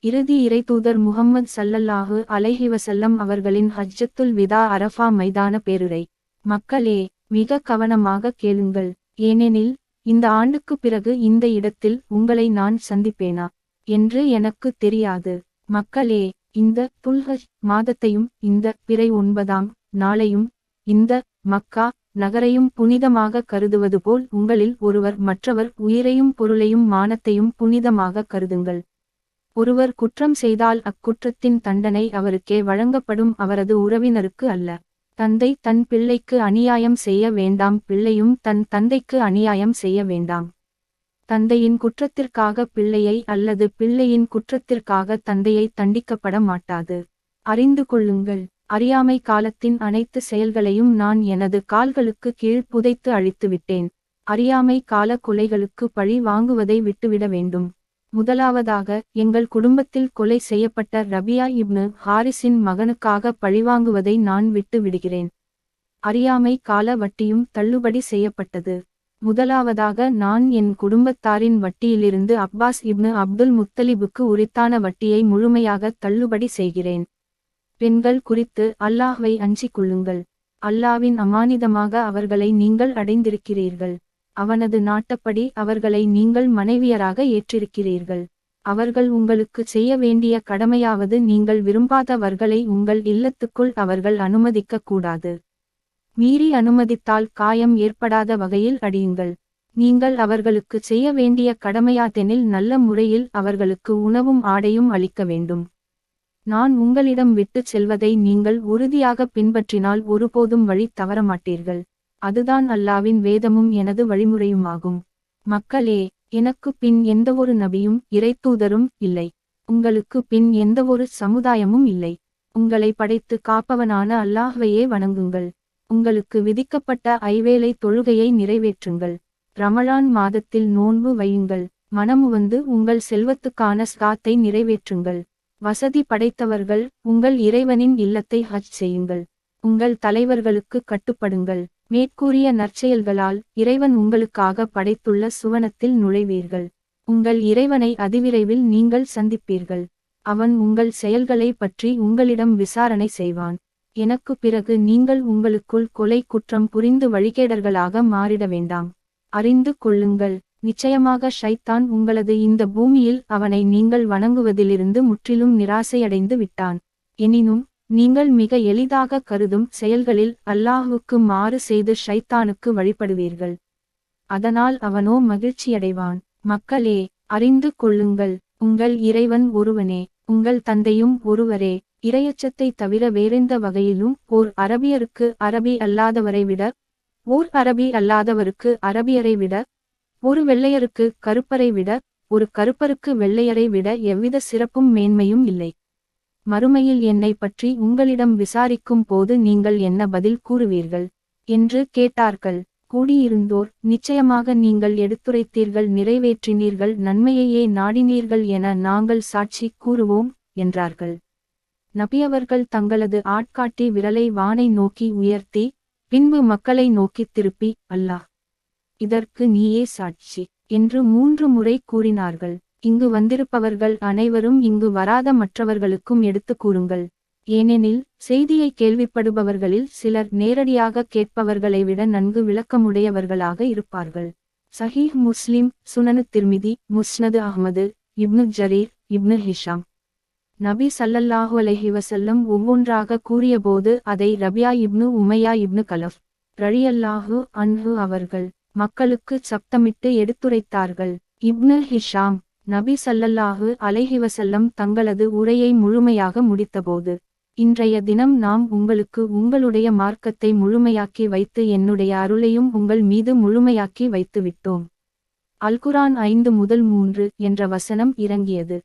இறுதி இறைதூதர் முஹம்மது ஸல்லல்லாஹு அலைஹி வஸல்லம் அவர்களின் ஹஜ்ஜத்துல் விதா அரஃபா மைதான பேருரை. மக்களே, மிக கவனமாக கேளுங்கள், ஏனெனில் இந்த ஆண்டுக்கு பிறகு இந்த இடத்தில் உங்களை நான் சந்திப்பேனா என்று எனக்கு தெரியாது. மக்களே, இந்த துல்ஹஜ் மாதத்தையும் இந்த பிறை 9ஆம் நாளையும் இந்த மக்கா நகரையும் புனிதமாக கருதுவது போல் உங்களில் ஒருவர் மற்றவர் உயிரையும் பொருளையும் மானத்தையும் புனிதமாக கருதுங்கள். ஒருவர் குற்றம் செய்தால் அக்குற்றத்தின் தண்டனை அவருக்கே வழங்கப்படும், அவரது உறவினருக்கு அல்ல. தந்தை தன் பிள்ளைக்கு அநியாயம் செய்ய வேண்டாம், பிள்ளையும் தன் தந்தைக்கு அநியாயம் செய்ய வேண்டாம். தந்தையின் குற்றத்திற்காக பிள்ளையை அல்லது பிள்ளையின் குற்றத்திற்காக தந்தையை தண்டிக்கப்பட மாட்டாது. அறிந்து கொள்ளுங்கள், அறியாமை காலத்தின் அனைத்து செயல்களையும் நான் எனது கால்களுக்கு கீழ் புதைத்து அழித்துவிட்டேன். அறியாமை கால கொலைகளுக்கு பழி வாங்குவதை விட்டுவிட வேண்டும். முதலாவதாக, எங்கள் குடும்பத்தில் கொலை செய்யப்பட்ட ரபியா இப்னு ஹாரிஸின் மகனுக்காக பழிவாங்குவதை நான் விட்டு விடுகிறேன். அறியாமை கால வட்டியும் தள்ளுபடி செய்யப்பட்டது. முதலாவதாக, நான் என் குடும்பத்தாரின் வட்டியிலிருந்து அப்பாஸ் இப்னு அப்துல் முத்தலிபுக்கு உரித்தான வட்டியை முழுமையாக தள்ளுபடி செய்கிறேன். பெண்கள் குறித்து அல்லாஹ்வை அஞ்சிக் கொள்ளுங்கள். அல்லாவின் அமானிதமாக அவர்களை நீங்கள் அடைந்திருக்கிறீர்கள். அவனது நாட்டப்படி அவர்களை நீங்கள் மனைவியராக ஏற்றிருக்கிறீர்கள். அவர்கள் உங்களுக்கு செய்ய வேண்டிய கடமையாவது நீங்கள் விரும்பாதவர்களை உங்கள் இல்லத்துக்குள் அவர்கள் அனுமதிக்க கூடாது. மீறி அனுமதித்தால் காயம் ஏற்படாத வகையில் அடியுங்கள். நீங்கள் அவர்களுக்கு செய்ய வேண்டிய கடமையாதெனில் நல்ல முறையில் அவர்களுக்கு உணவும் ஆடையும் அளிக்க வேண்டும். நான் உங்களிடம் விட்டுச் செல்வதை நீங்கள் உறுதியாக பின்பற்றினால் ஒருபோதும் வழி தவறமாட்டீர்கள். அதுதான் அல்லாவின் வேதமும் எனது வழிமுறையுமாகும். மக்களே, எனக்கு பின் எந்தவொரு நபியும் இறைத்தூதரும் இல்லை. உங்களுக்கு பின் எந்தவொரு சமுதாயமும் இல்லை. உங்களை படைத்து காப்பவனான அல்லாஹ்வையே வணங்குங்கள். உங்களுக்கு விதிக்கப்பட்ட ஐவேளை தொழுகையை நிறைவேற்றுங்கள். ரமலான் மாதத்தில் நோன்பு வையுங்கள். மனமுவந்து உங்கள் செல்வத்துக்கான ஸ்காத்தை நிறைவேற்றுங்கள். வசதி படைத்தவர்கள் உங்கள் இறைவனின் இல்லத்தை ஹஜ் செய்யுங்கள். உங்கள் தலைவர்களுக்கு கட்டுப்படுங்கள். மேற்கூறிய நற்செயல்களால் இறைவன் உங்களுக்காக படைத்துள்ள சுவனத்தில் நுழைவீர்கள். உங்கள் இறைவனை அதிவிரைவில் நீங்கள் சந்திப்பீர்கள். அவன் உங்கள் செயல்களை பற்றி உங்களிடம் விசாரணை செய்வான். எனக்கு பிறகு நீங்கள் உங்களுக்குள் கொலை குற்றம் புரிந்து வழிகேடர்களாக மாறிட வேண்டாம். அறிந்து கொள்ளுங்கள், நிச்சயமாக ஷைத்தான் உங்களது இந்த பூமியில் அவனை நீங்கள் வணங்குவதிலிருந்து முற்றிலும் நிராசையடைந்து விட்டான். எனினும் நீங்கள் மிக எளிதாக கருதும் செயல்களில் அல்லாஹுவுக்கு மாறு செய்து ஷைத்தானுக்கு வழிபடுவீர்கள். அதனால் அவனோ மகிழ்ச்சியடைவான். மக்களே, அறிந்து கொள்ளுங்கள், உங்கள் இறைவன் ஒருவனே, உங்கள் தந்தையும் ஒருவரே. இறையச்சத்தை தவிர வேறெந்த வகையிலும் ஓர் அரபியருக்கு அரபி அல்லாதவரை விட, ஓர் அரபி அல்லாதவருக்கு அரபியரை விட, ஒரு வெள்ளையருக்கு கருப்பரை விட, ஒரு கருப்பருக்கு வெள்ளையரை விட எவ்வித சிறப்பும் மேன்மையும் இல்லை. மறுமையில் என்னை பற்றி உங்களிடம் விசாரிக்கும் போது நீங்கள் என்ன பதில் கூறுவீர்கள் என்று கேட்டார்கள். கூடியிருந்தோர், நிச்சயமாக நீங்கள் எடுத்துரைத்தீர்கள், நிறைவேற்றினீர்கள், நன்மையையே நாடினீர்கள் என நாங்கள் சாட்சி கூறுவோம் என்றார்கள். நபியவர்கள் தங்களது ஆட்காட்டி விரலை வானை நோக்கி உயர்த்தி பின்பு மக்களை நோக்கித் திருப்பி, அல்லாஹ், இதற்கு நீயே சாட்சி என்று 3 முறை கூறினார்கள். இங்கு வந்திருப்பவர்கள் அனைவரும் இங்கு வராத மற்றவர்களுக்கும் எடுத்து கூறுங்கள். ஏனெனில் செய்தியை கேள்விப்படுபவர்களில் சிலர் நேரடியாக கேட்பவர்களை விட நன்கு விளக்கமுடையவர்களாக இருப்பார்கள். சஹீஹ் முஸ்லிம், சுனனு திர்மிதி, முஸ்னது அஹ்மது, இப்னு ஜரீர், இப்னு ஹிஷாம். நபி ஸல்லல்லாஹு அலைஹி வஸல்லம் ஒவ்வொன்றாக கூறியபோது அதை ரபியா இப்னு உமையா இப்னு கலஃப் ரலியல்லாஹு அன்ஹு அவர்கள் மக்களுக்கு சப்தமிட்டு எடுத்துரைத்தார்கள். இப்னு ஹிஷாம், நபி ஸல்லல்லாஹு அலைஹி வஸல்லம் தங்களது உரையை முழுமையாக முடித்தபோது, இன்றைய தினம் நாம் உங்களுக்கு உங்களுடைய மார்க்கத்தை முழுமையாக்கி வைத்து என்னுடைய அருளையும் உங்கள் மீது முழுமையாக்கி வைத்து விட்டோம். அல்குரான் 5 முதல் 3 என்ற வசனம் இறங்கியது.